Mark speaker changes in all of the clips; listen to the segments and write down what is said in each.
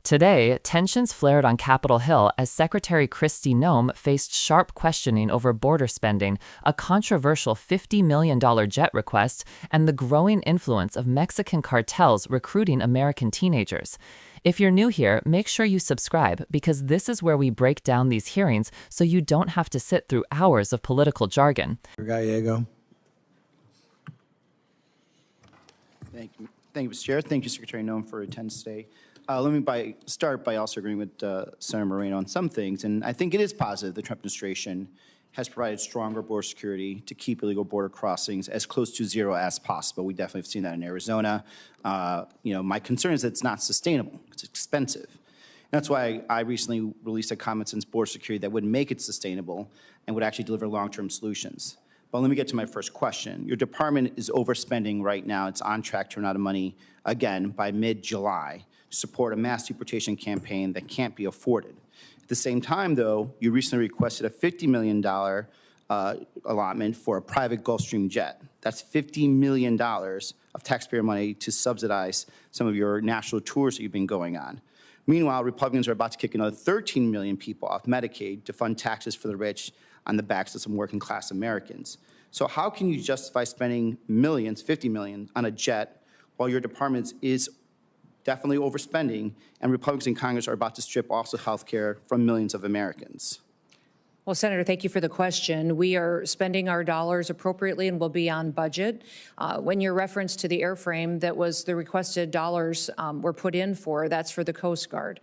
Speaker 1: Today, tensions flared on Capitol Hill as Secretary Noem faced sharp questioning over border spending, a controversial $50 million jet request, and the growing influence of Mexican cartels recruiting American teenagers. If you're new here, make sure you subscribe because this is where we break down these hearings so you don't have to sit through hours of political jargon.
Speaker 2: Gallego.
Speaker 3: Thank you, Mr. Chair. Thank you, Secretary Noem, for attendance today. Let me start by also agreeing with Senator Moreno on some things, and I think it is positive the Trump administration has provided stronger border security to keep illegal border crossings as close to zero as possible. We definitely have seen that in Arizona. My concern is that it's not sustainable. It's expensive. And that's why I recently released a common sense border security that would make it sustainable and would actually deliver long-term solutions. But let me get to my first question. Your department is overspending right now. It's on track to run out of money again by mid-July to support a mass deportation campaign that can't be afforded. At the same time, though, you recently requested a $50 million allotment for a private Gulfstream jet. That's $50 million of taxpayer money to subsidize some of your national tours that you've been going on. Meanwhile, Republicans are about to kick another 13 million people off Medicaid to fund taxes for the rich on the backs of some working class Americans. So how can you justify spending millions, 50 million, on a jet while your department is definitely overspending and Republicans in Congress are about to strip also health care from millions of Americans?
Speaker 4: Well, Senator, thank you for the question. We are spending our dollars appropriately and will be on budget. When your reference to the airframe that was the requested dollars were put in for, that's for the Coast Guard.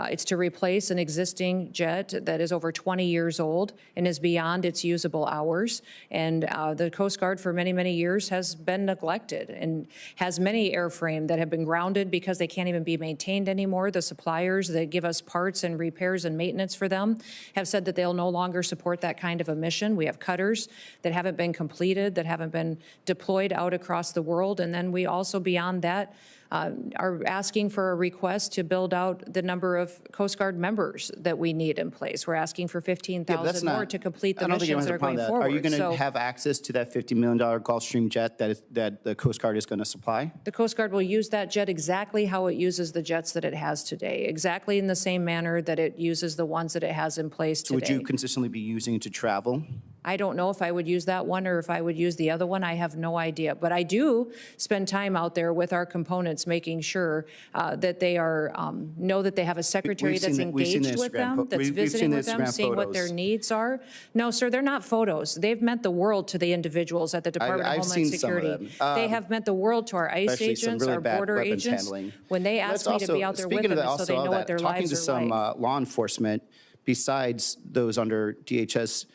Speaker 4: It's to replace an existing jet that is over 20 years old and is beyond its usable hours. And the Coast Guard for many, many years has been neglected and has many airframe that have been grounded because they can't even be maintained anymore. The suppliers that give us parts and repairs and maintenance for them have said that they'll no longer support that kind of a mission. We have cutters that haven't been completed, that haven't been deployed out across the world. And then we also, beyond that, are asking for a request to build out the number of Coast Guard members that we need in place. We're asking for 15,000 more to complete the missions that are going forward.
Speaker 3: Are you going to have access to that $50 million Gulfstream jet that the Coast Guard is going to supply?
Speaker 4: The Coast Guard will use that jet exactly how it uses the jets that it has today, exactly in the same manner that it uses the ones that it has in place today.
Speaker 3: So would you consistently be using it to travel?
Speaker 4: I don't know if I would use that one or if I would use the other one. I have no idea. But I do spend time out there with our components, making sure that they are know that they have a secretary that's engaged with them, that's visiting with them, seeing what their needs are. No, sir, they're not photos. They've meant the world to the individuals at the Department of Homeland Security. They have meant the world to our ICE agents, our border agents, when they ask me to be out there with them so they know what their lives are like.
Speaker 3: Talking to some law enforcement, besides those under DHS,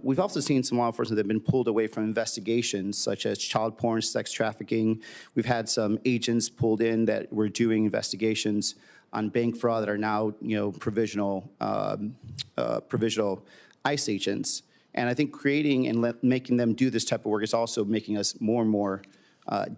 Speaker 3: we've also seen some law enforcement that have been pulled away from investigations, such as child porn, sex trafficking. We've had some agents pulled in that were doing investigations on bank fraud that are now, provisional ICE agents. And I think creating and making them do this type of work is also making us more and more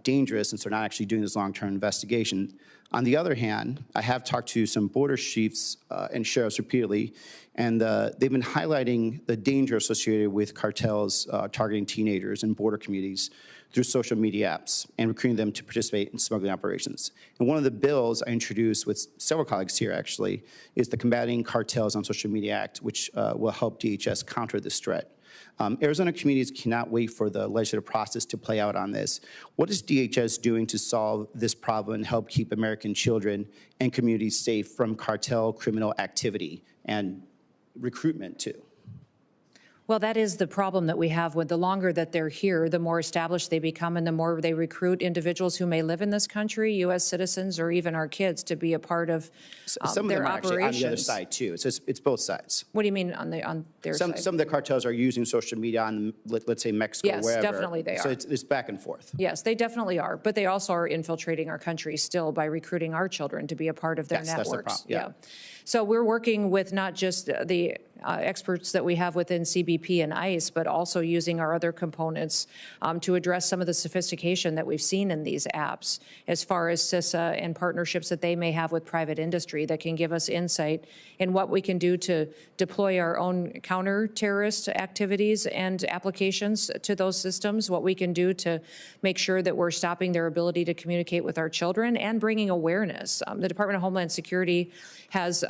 Speaker 3: dangerous, since they're not actually doing this long-term investigation. On the other hand, I have talked to some border chiefs and sheriffs repeatedly, and they've been highlighting the danger associated with cartels targeting teenagers in border communities through social media apps and recruiting them to participate in smuggling operations. And one of the bills I introduced with several colleagues here, actually, is the Combating Cartels on Social Media Act, which will help DHS counter this threat. Arizona communities cannot wait for the legislative process to play out on this. What is DHS doing to solve this problem and help keep American children and communities safe from cartel criminal activity and recruitment too?
Speaker 4: Well, that is the problem that we have. With the longer that they're here, the more established they become and the more they recruit individuals who may live in this country, U.S. citizens, or even our kids, to be a part of
Speaker 3: some
Speaker 4: their
Speaker 3: of them are
Speaker 4: operations.
Speaker 3: on the other side too. So it's both sides.
Speaker 4: What do you mean on their side?
Speaker 3: Some of the cartels are using social media on, let's say, Mexico,
Speaker 4: yes,
Speaker 3: wherever.
Speaker 4: Yes, definitely they are.
Speaker 3: So it's back and forth.
Speaker 4: Yes, they definitely are. But they also are infiltrating our country still by recruiting our children to be a part of their networks.
Speaker 3: That's the problem. Yeah.
Speaker 4: So we're working with not just the experts that we have within CBP and ICE, but also using our other components to address some of the sophistication that we've seen in these apps, as far as CISA and partnerships that they may have with private industry that can give us insight in what we can do to deploy our own counter-terrorist activities and applications to those systems, what we can do to make sure that we're stopping their ability to communicate with our children and bringing awareness. The Department of Homeland Security has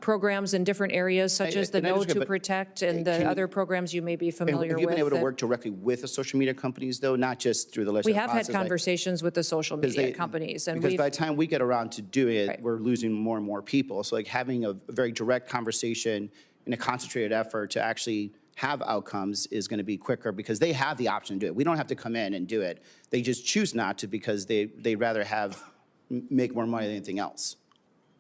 Speaker 4: programs in different areas, such as the Know to Protect and the other programs you may be familiar with.
Speaker 3: Have you been able to work directly with the social media companies, though, not just through the legislative
Speaker 4: process? We have
Speaker 3: had
Speaker 4: conversations with the social media companies. And
Speaker 3: because by the time we get around to doing it, we're losing more and more people. So like having a very direct conversation in a concentrated effort to actually have outcomes is going to be quicker because they have the option to do it. We don't have to come in and do it. They just choose not to because they'd rather make more money than anything else.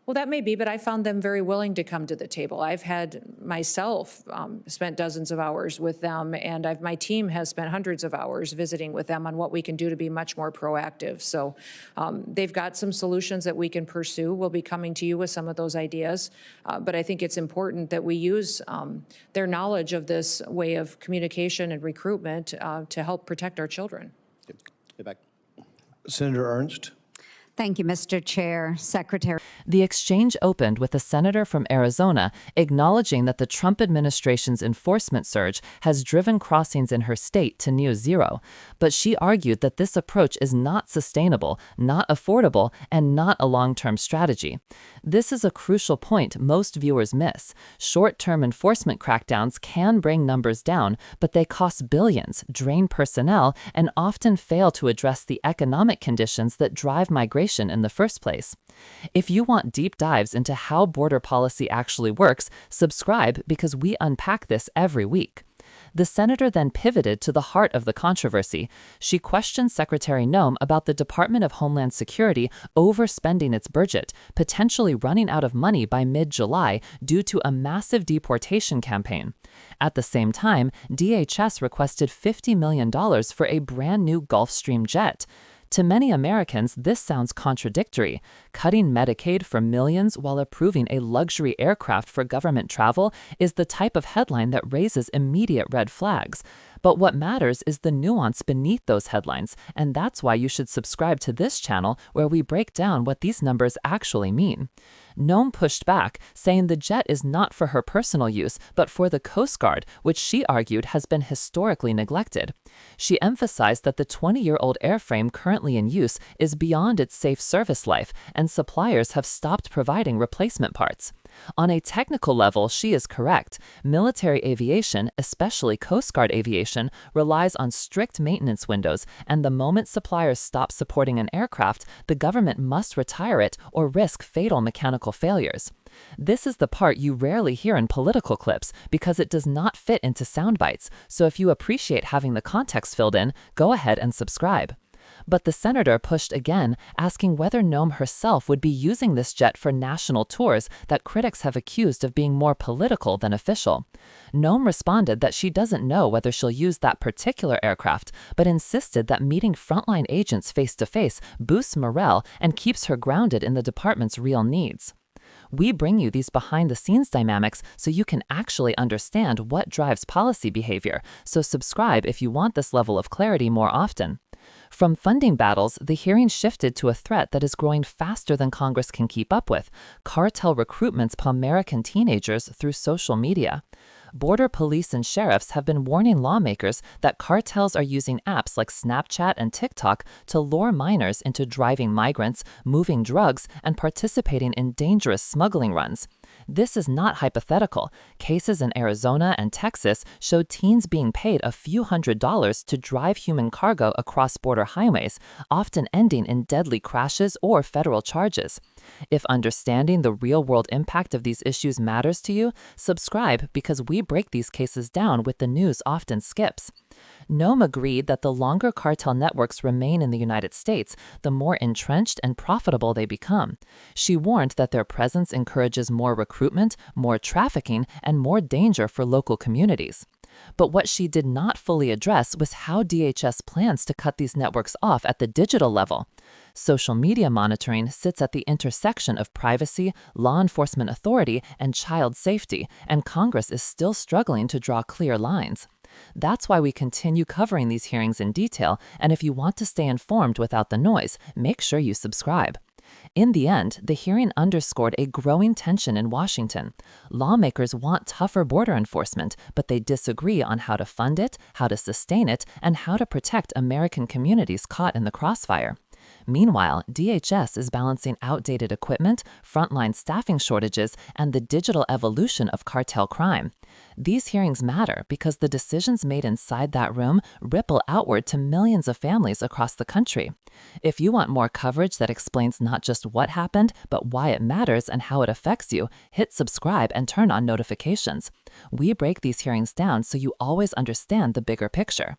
Speaker 4: Well, that may be, but I found them very willing to come to the table. I've had myself spent dozens of hours with them, and my team has spent hundreds of hours visiting with them on what we can do to be much more proactive. So they've got some solutions that we can pursue. We'll be coming to you with some of those ideas, but I think it's important that we use their knowledge of this way of communication and recruitment to help protect our children.
Speaker 3: Get back.
Speaker 2: Senator Ernst.
Speaker 5: Thank you, Mr. Chair. Secretary.
Speaker 1: The exchange opened with a senator from Arizona acknowledging that the Trump administration's enforcement surge has driven crossings in her state to near zero. But she argued that this approach is not sustainable, not affordable, and not a long-term strategy. This is a crucial point most viewers miss. Short-term enforcement crackdowns can bring numbers down, but they cost billions, drain personnel, and often fail to address the economic conditions that drive migration in the first place. If you want deep dives into how border policy actually works, subscribe because we unpack this every week. The senator then pivoted to the heart of the controversy. She questioned Secretary Noem about the Department of Homeland Security overspending its budget, potentially running out of money by mid-July due to a massive deportation campaign. At the same time, DHS requested $50 million for a brand new Gulfstream jet. To many Americans, this sounds contradictory. Cutting Medicaid for millions while approving a luxury aircraft for government travel is the type of headline that raises immediate red flags. But what matters is the nuance beneath those headlines, and that's why you should subscribe to this channel where we break down what these numbers actually mean. Noem pushed back, saying the jet is not for her personal use, but for the Coast Guard, which she argued has been historically neglected. She emphasized that the 20-year-old airframe currently in use is beyond its safe service life, and suppliers have stopped providing replacement parts. On a technical level, she is correct. Military aviation, especially Coast Guard aviation, relies on strict maintenance windows, and the moment suppliers stop supporting an aircraft, the government must retire it or risk fatal mechanical failures. This is the part you rarely hear in political clips because it does not fit into sound bites, so if you appreciate having the context filled in, go ahead and subscribe. But the senator pushed again, asking whether Noem herself would be using this jet for national tours that critics have accused of being more political than official. Noem responded that she doesn't know whether she'll use that particular aircraft, but insisted that meeting frontline agents face-to-face boosts morale and keeps her grounded in the department's real needs. We bring you these behind-the-scenes dynamics so you can actually understand what drives policy behavior, so subscribe if you want this level of clarity more often. From funding battles, the hearing shifted to a threat that is growing faster than Congress can keep up with: cartel recruitments of American teenagers through social media. Border police and sheriffs have been warning lawmakers that cartels are using apps like Snapchat and TikTok to lure minors into driving migrants, moving drugs, and participating in dangerous smuggling runs. This is not hypothetical. Cases in Arizona and Texas showed teens being paid a few $100s to drive human cargo across border highways, often ending in deadly crashes or federal charges. If understanding the real-world impact of these issues matters to you, subscribe because we break these cases down with the news often skips. Noem agreed that the longer cartel networks remain in the United States, the more entrenched and profitable they become. She warned that their presence encourages more recruitment, more trafficking, and more danger for local communities. But what she did not fully address was how DHS plans to cut these networks off at the digital level. Social media monitoring sits at the intersection of privacy, law enforcement authority, and child safety, and Congress is still struggling to draw clear lines. That's why we continue covering these hearings in detail, and if you want to stay informed without the noise, make sure you subscribe. In the end, the hearing underscored a growing tension in Washington. Lawmakers want tougher border enforcement, but they disagree on how to fund it, how to sustain it, and how to protect American communities caught in the crossfire. Meanwhile, DHS is balancing outdated equipment, frontline staffing shortages, and the digital evolution of cartel crime. These hearings matter because the decisions made inside that room ripple outward to millions of families across the country. If you want more coverage that explains not just what happened, but why it matters and how it affects you, hit subscribe and turn on notifications. We break these hearings down so you always understand the bigger picture.